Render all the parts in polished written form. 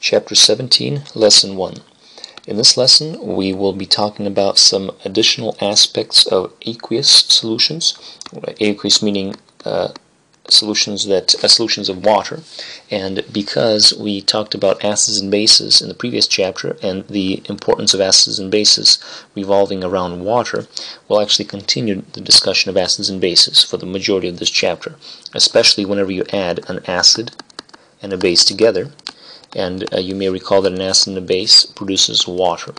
Chapter 17, Lesson 1. In this lesson, we will be talking about some additional aspects of aqueous solutions. Aqueous meaning solutions of water. And because we talked about acids and bases in the previous chapter and the importance of acids and bases revolving around water, we'll actually continue the discussion of acids and bases for the majority of this chapter, especially whenever you add an acid and a base together. And you may recall that an acid and a base produces water.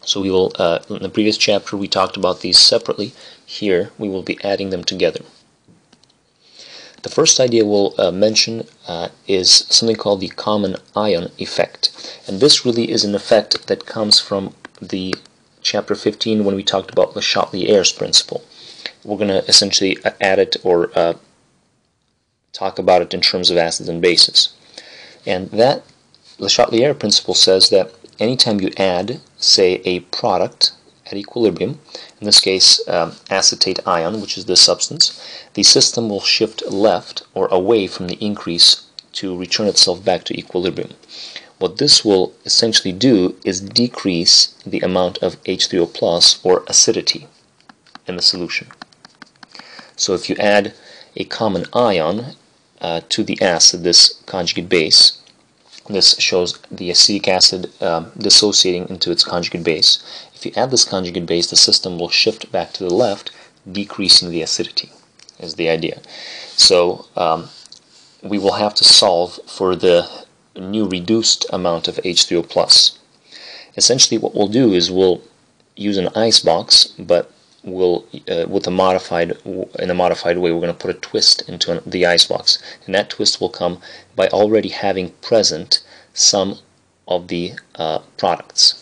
So we will, in the previous chapter we talked about these separately. Here we will be adding them together. The first idea we'll mention is something called the common ion effect. And this really is an effect that comes from the chapter 15 when we talked about Le Chatelier's principle. We're going to essentially add it or talk about it in terms of acids and bases. And that Le Chatelier principle says that anytime you add, say, a product at equilibrium, in this case acetate ion, which is this substance, the system will shift left or away from the increase to return itself back to equilibrium. What this will essentially do is decrease the amount of H3O plus or acidity in the solution. So if you add a common ion to the acid, this conjugate base, this shows the acetic acid dissociating into its conjugate base. If you add this conjugate base, the system will shift back to the left, decreasing the acidity, is the idea. So we will have to solve for the new reduced amount of H3O plus. Essentially what we'll do is we'll use an icebox, but we'll in a modified way, we're going to put a twist into the icebox, and that twist will come by already having present some of the products.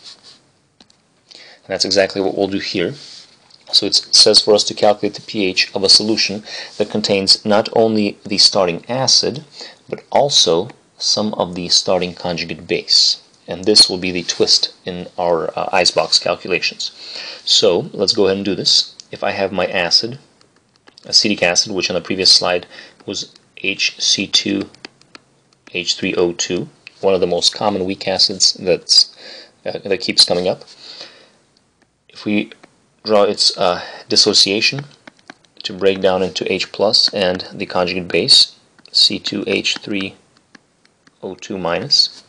And that's exactly what we'll do here. So it says for us to calculate the pH of a solution that contains not only the starting acid, but also some of the starting conjugate base. And this will be the twist in our icebox calculations. So let's go ahead and do this. If I have my acid, acetic acid, which on the previous slide was HC2H3O2, one of the most common weak acids that keeps coming up. If we draw its dissociation to break down into H plus and the conjugate base, C2H3O2 minus,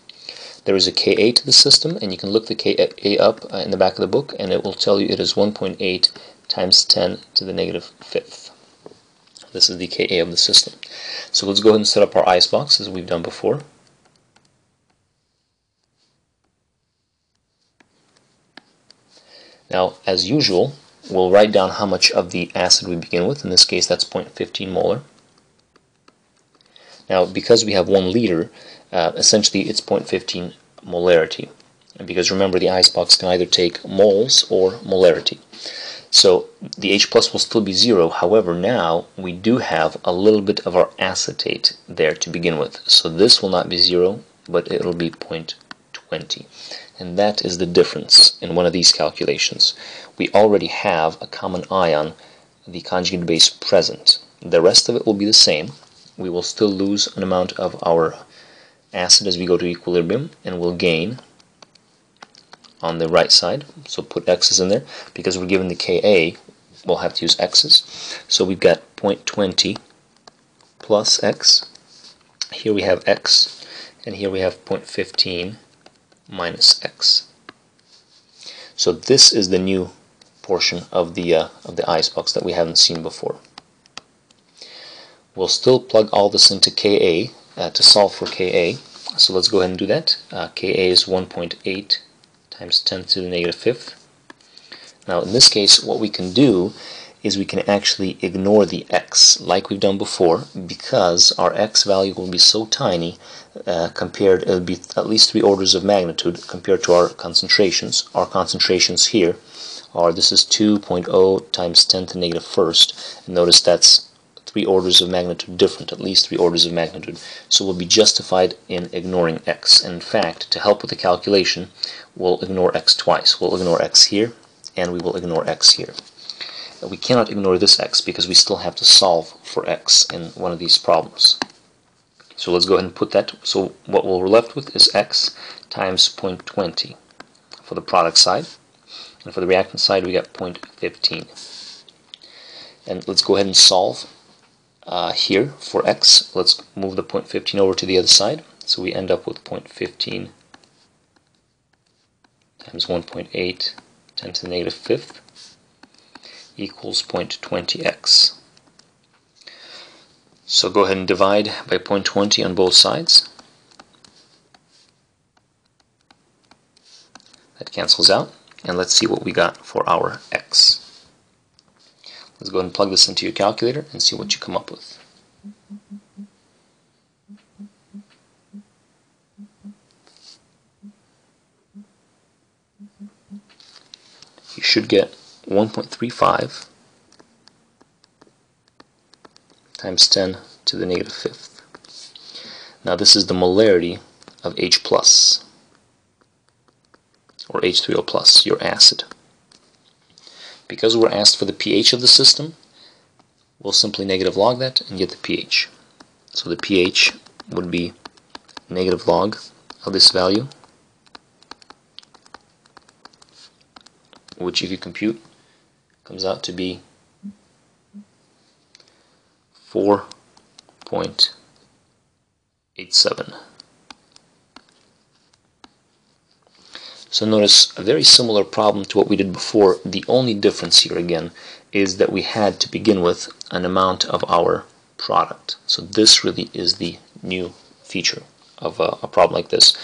there is a Ka to the system, and you can look the Ka up in the back of the book, and it will tell you it is 1.8 times 10 to the negative fifth. This is the Ka of the system. So let's go ahead and set up our icebox as we've done before. Now, as usual, we'll write down how much of the acid we begin with. In this case, that's 0.15 molar. Now, because we have 1 liter, essentially it's 0.15 molarity. And because remember, the icebox can either take moles or molarity. So the H plus will still be 0. However, now we do have a little bit of our acetate there to begin with. So this will not be 0, but it'll be 0.20. And that is the difference in one of these calculations. We already have a common ion, the conjugate base, present. The rest of it will be the same. We will still lose an amount of our acid as we go to equilibrium, and we'll gain on the right side. So put x's in there. Because we're given the Ka, we'll have to use x's. So we've got 0.20 plus x. Here we have x, and here we have 0.15 minus x. So this is the new portion of the icebox that we haven't seen before. We'll still plug all this into Ka to solve for Ka. So let's go ahead and do that. Ka is 1.8 times 10 to the negative fifth. Now in this case, what we can do is we can actually ignore the x like we've done before, because our x value will be so tiny it'll be at least 3 orders of magnitude compared to our concentrations. Our concentrations here are, this is 2.0 times 10 to the negative first, and notice that's 3 orders of magnitude different, at least 3 orders of magnitude. So we'll be justified in ignoring x. And in fact, to help with the calculation, we'll ignore x twice. We'll ignore x here, and we will ignore x here. We cannot ignore this x because we still have to solve for x in one of these problems. So let's go ahead and put that. So what we're left with is x times 0.20 for the product side, and for the reactant side we got 0.15. And let's go ahead and solve here for x. Let's move the 0.15 over to the other side. So we end up with 0.15 times 1.8 10 to the negative fifth equals 0.20x. So go ahead and divide by 0.20 on both sides. That cancels out, and let's see what we got for our x. Let's go ahead and plug this into your calculator and see what you come up with. You should get 1.35 times 10 to the negative fifth. Now this is the molarity of H plus, or H3O plus, your acid. Because we're asked for the pH of the system, we'll simply negative log that and get the pH. So the pH would be negative log of this value, which if you compute comes out to be 4.87. So notice a very similar problem to what we did before. The only difference here again is that we had to begin with an amount of our product. So this really is the new feature of a problem like this.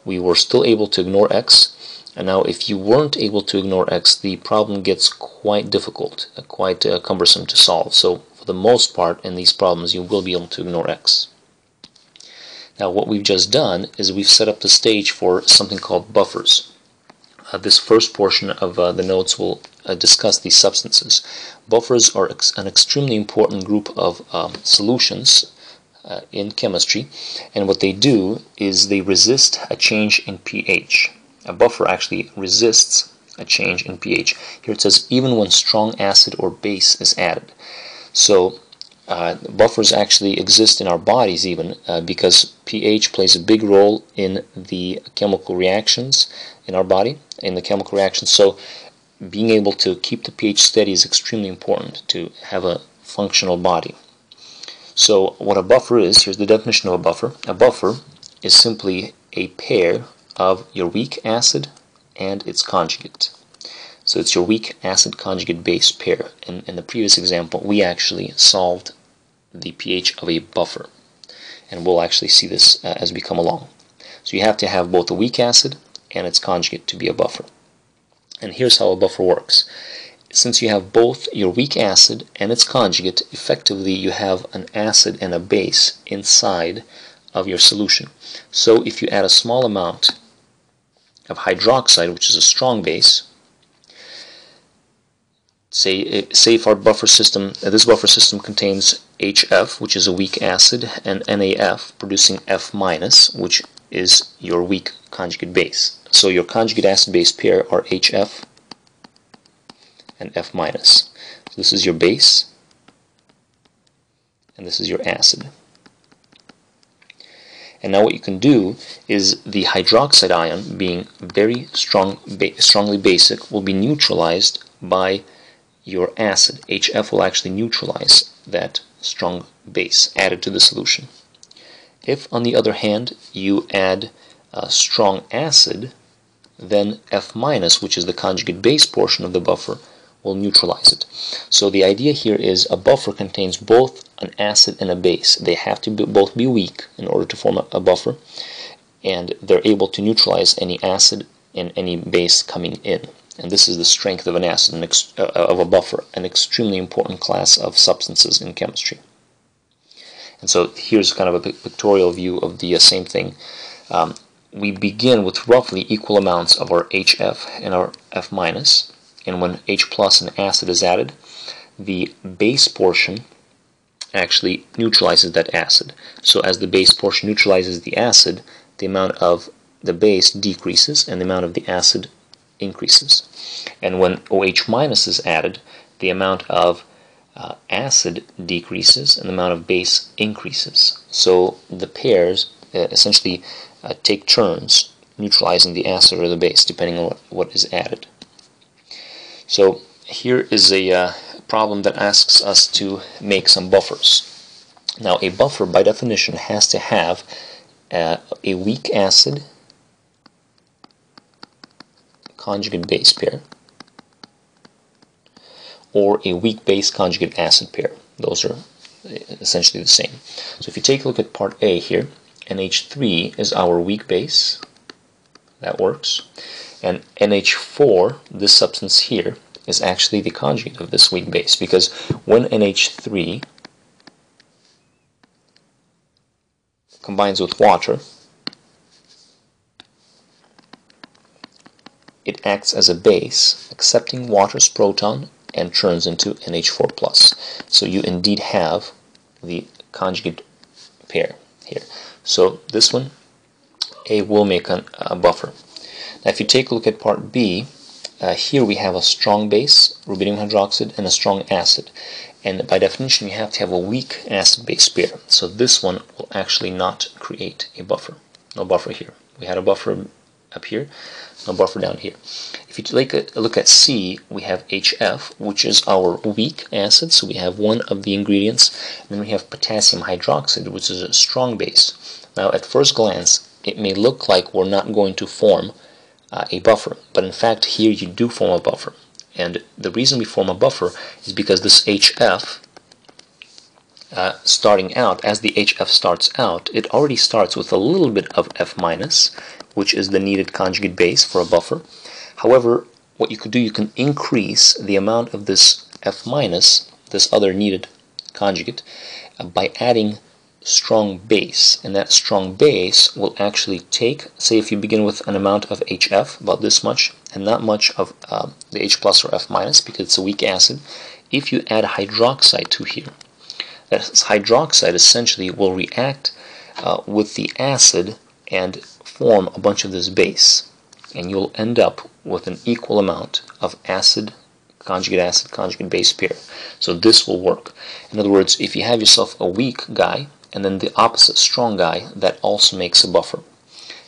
We were still able to ignore x, and now if you weren't able to ignore x, the problem gets quite difficult, quite cumbersome to solve. So for the most part in these problems you will be able to ignore x. Now what we've just done is we've set up the stage for something called buffers. This first portion of the notes will discuss these substances. Buffers are an extremely important group of solutions in chemistry, and what they do is they resist a change in pH. A buffer actually resists a change in pH. Here it says even when strong acid or base is added. So buffers actually exist in our bodies even because pH plays a big role in the chemical reactions in our body, in the chemical reactions. So being able to keep the pH steady is extremely important to have a functional body. So what a buffer is, here's the definition of a buffer. A buffer is simply a pair of your weak acid and its conjugate. So it's your weak acid conjugate base pair. In the previous example we actually solved the pH of a buffer, and we'll actually see this as we come along. So you have to have both a weak acid and its conjugate to be a buffer. And here's how a buffer works. Since you have both your weak acid and its conjugate, effectively you have an acid and a base inside of your solution. So if you add a small amount of hydroxide, which is a strong base, say if our buffer system, this buffer system contains HF, which is a weak acid, and NaF, producing F minus, which is your weak conjugate base. So your conjugate acid-base pair are HF and F minus. So this is your base, and this is your acid. And now what you can do is the hydroxide ion, being very strongly basic, will be neutralized by your acid. HF will actually neutralize that strong base added to the solution. If, on the other hand, you add a strong acid, then F minus, which is the conjugate base portion of the buffer, will neutralize it. So the idea here is a buffer contains both an acid and a base. They have to both be weak in order to form a buffer, and they're able to neutralize any acid and any base coming in. And this is the strength of an acid, of a buffer, an extremely important class of substances in chemistry. And so here's kind of a pictorial view of the same thing. We begin with roughly equal amounts of our HF and our F minus, and when H plus and acid is added, the base portion actually neutralizes that acid. So as the base portion neutralizes the acid, the amount of the base decreases and the amount of the acid increases. And when OH minus is added, the amount of acid decreases and the amount of base increases. so the pairs essentially take turns neutralizing the acid or the base, depending on what is added. So here is a problem that asks us to make some buffers. Now, a buffer, by definition, has to have a weak acid conjugate base pair or a weak base conjugate acid pair. Those are essentially the same. So if you take a look at part A here, NH3 is our weak base. That works. And NH4, this substance here, is actually the conjugate of this weak base, because when NH3 combines with water, it acts as a base, accepting water's proton and turns into NH4+. So you indeed have the conjugate pair here. So this one, A, will make a buffer. Now if you take a look at part B, here we have a strong base, rubidium hydroxide, and a strong acid. And by definition, you have to have a weak acid-base pair. So this one will actually not create a buffer. No buffer here. We had a buffer up here, no buffer down here. If you take a look at C, we have HF, which is our weak acid. So we have one of the ingredients. And then we have potassium hydroxide, which is a strong base. Now, at first glance, it may look like we're not going to form a buffer, but in fact here you do form a buffer. And the reason we form a buffer is because this HF starting out, as the HF starts out, it already starts with a little bit of F-, which is the needed conjugate base for a buffer. However, what you could do, you can increase the amount of this F-, this other needed conjugate, by adding strong base, and that strong base will actually take, say if you begin with an amount of HF, about this much, and not much of the H+ or F-, because it's a weak acid. If you add hydroxide to here, that hydroxide essentially will react with the acid and form a bunch of this base, and you'll end up with an equal amount of acid conjugate base pair. So this will work. In other words, if you have yourself a weak guy and then the opposite strong guy, that also makes a buffer.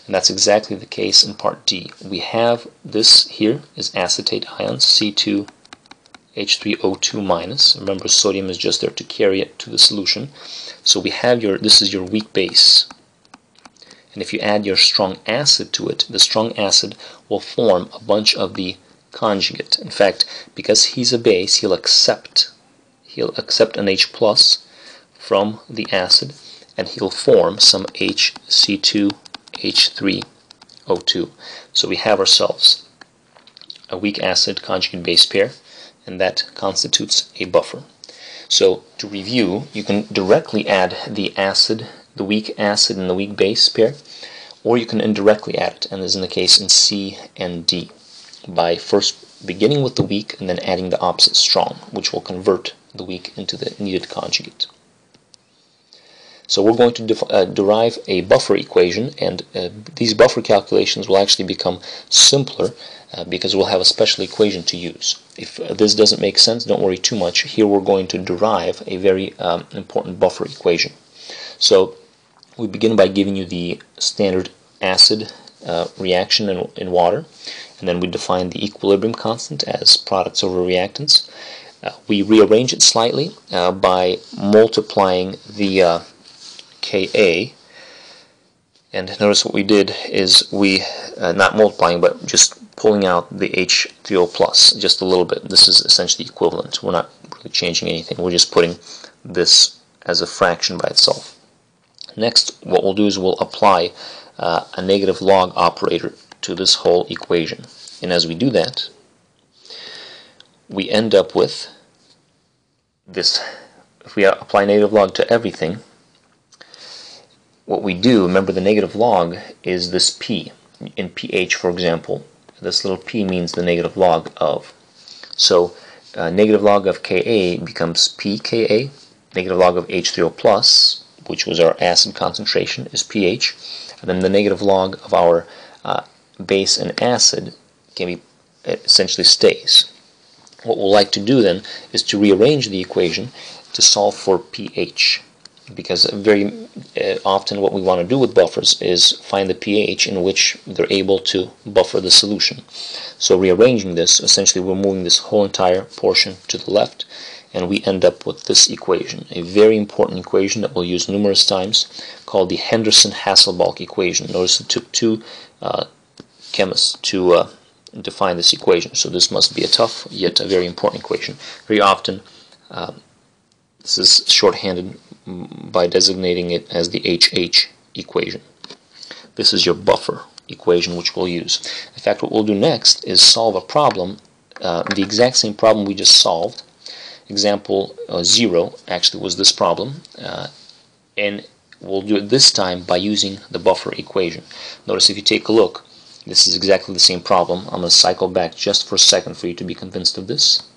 And that's exactly the case in part D. We have this here is acetate ions, C2H3O2-. Remember, sodium is just there to carry it to the solution. So we have this is your weak base. And if you add your strong acid to it, the strong acid will form a bunch of the conjugate. In fact, because he's a base, he'll accept an H+ from the acid, and he'll form some HC2H3O2. So we have ourselves a weak acid conjugate base pair, and that constitutes a buffer. So to review, you can directly add the weak acid and the weak base pair, or you can indirectly add it, and this is in the case in C and D, by first beginning with the weak and then adding the opposite strong, which will convert the weak into the needed conjugate. So we're going to derive a buffer equation, and these buffer calculations will actually become simpler because we'll have a special equation to use. If this doesn't make sense, don't worry too much. Here we're going to derive a very important buffer equation. So we begin by giving you the standard acid reaction in water, and then we define the equilibrium constant as products over reactants. We rearrange it slightly by multiplying the Ka, and notice what we did is we, not multiplying, but just pulling out the H3O+ just a little bit. This is essentially equivalent. We're not really changing anything. We're just putting this as a fraction by itself. Next, what we'll do is we'll apply a negative log operator to this whole equation. And as we do that, we end up with this. If we apply negative log to everything, what we do, remember the negative log is this p. In pH, for example, this little p means the negative log of. So negative log of Ka becomes pKa, negative log of H3O+, which was our acid concentration, is pH, and then the negative log of our base and acid can be essentially stays. What we'll like to do then is to rearrange the equation to solve for pH. because very often what we want to do with buffers is find the pH in which they're able to buffer the solution. So rearranging this, essentially we're moving this whole entire portion to the left, and we end up with this equation, a very important equation that we'll use numerous times, called the Henderson-Hasselbalch equation. Notice it took two chemists to define this equation, so this must be a tough yet a very important equation. Very often this is shorthanded by designating it as the HH equation. This is your buffer equation, which we'll use. In fact, what we'll do next is solve a problem, the exact same problem we just solved. Example 0 actually was this problem, and we'll do it this time by using the buffer equation. Notice if you take a look, this is exactly the same problem. I'm going to cycle back just for a second for you to be convinced of this.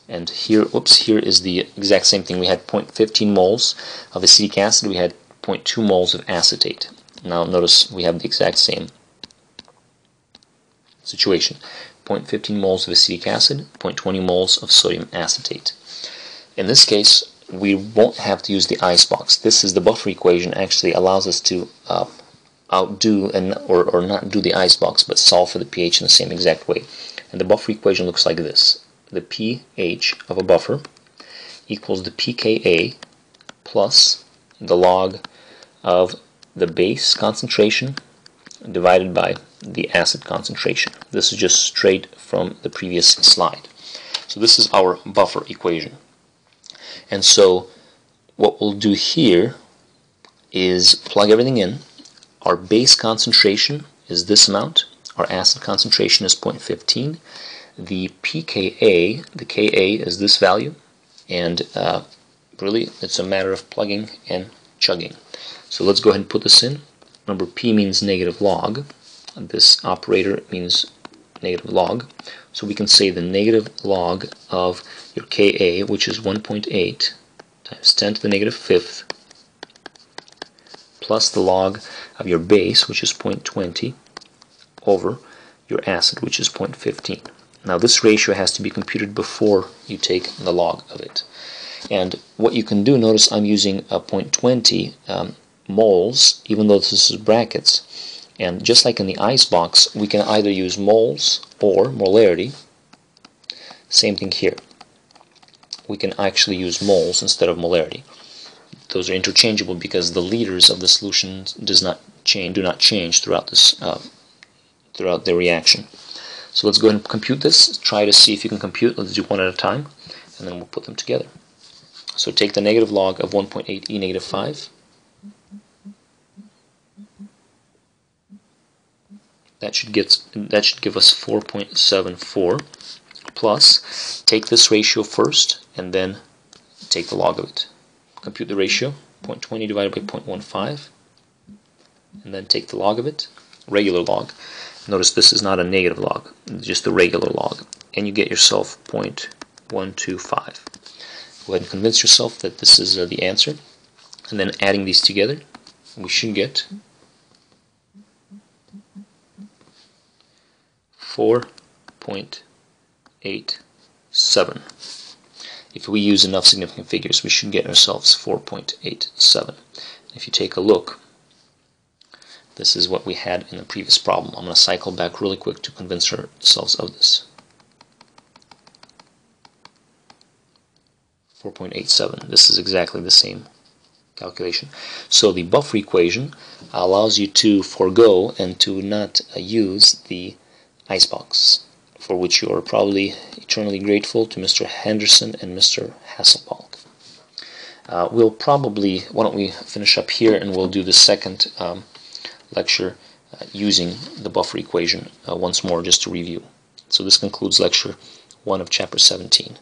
And here, here is the exact same thing. We had 0.15 moles of acetic acid. We had 0.2 moles of acetate. Now notice we have the exact same situation. 0.15 moles of acetic acid, 0.20 moles of sodium acetate. In this case, we won't have to use the icebox. This is the buffer equation actually allows us to outdo or not do the icebox, but solve for the pH in the same exact way. And the buffer equation looks like this. The pH of a buffer equals the pKa plus the log of the base concentration divided by the acid concentration. This is just straight from the previous slide. So this is our buffer equation. And so what we'll do here is plug everything in. Our base concentration is this amount. Our acid concentration is 0.15. The pKa, the Ka is this value, and really it's a matter of plugging and chugging. So let's go ahead and put this in. Remember, P means negative log, and this operator means negative log. So we can say the negative log of your Ka, which is 1.8 times 10 to the negative fifth, plus the log of your base, which is 0.20, over your acid, which is 0.15. Now this ratio has to be computed before you take the log of it. And what you can do, notice I'm using a 0.20 moles, even though this is brackets. And just like in the icebox, we can either use moles or molarity. Same thing here. We can actually use moles instead of molarity. Those are interchangeable because the liters of the solution do not change throughout this throughout the reaction. So let's go ahead and compute this. Try to see if you can compute. Let's do one at a time, and then we'll put them together. So take the negative log of 1.8 e negative 5. That should give us 4.74, plus take this ratio first and then take the log of it. Compute the ratio, 0.20 divided by 0.15, and then take the log of it, regular log. Notice this is not a negative log, just the regular log, and you get yourself 0.125. Go ahead and convince yourself that this is the answer, and then adding these together, we should get 4.87. If we use enough significant figures, we should get ourselves 4.87. If you take a look, this is what we had in the previous problem. I'm going to cycle back really quick to convince ourselves of this. 4.87. This is exactly the same calculation. So the buffer equation allows you to forego and to not use the icebox, for which you are probably eternally grateful to Mr. Henderson and Mr. Hasselbalch. We'll probably, why don't we finish up here and we'll do the second lecture using the buffer equation once more, just to review. So this concludes lecture 1 of chapter 17.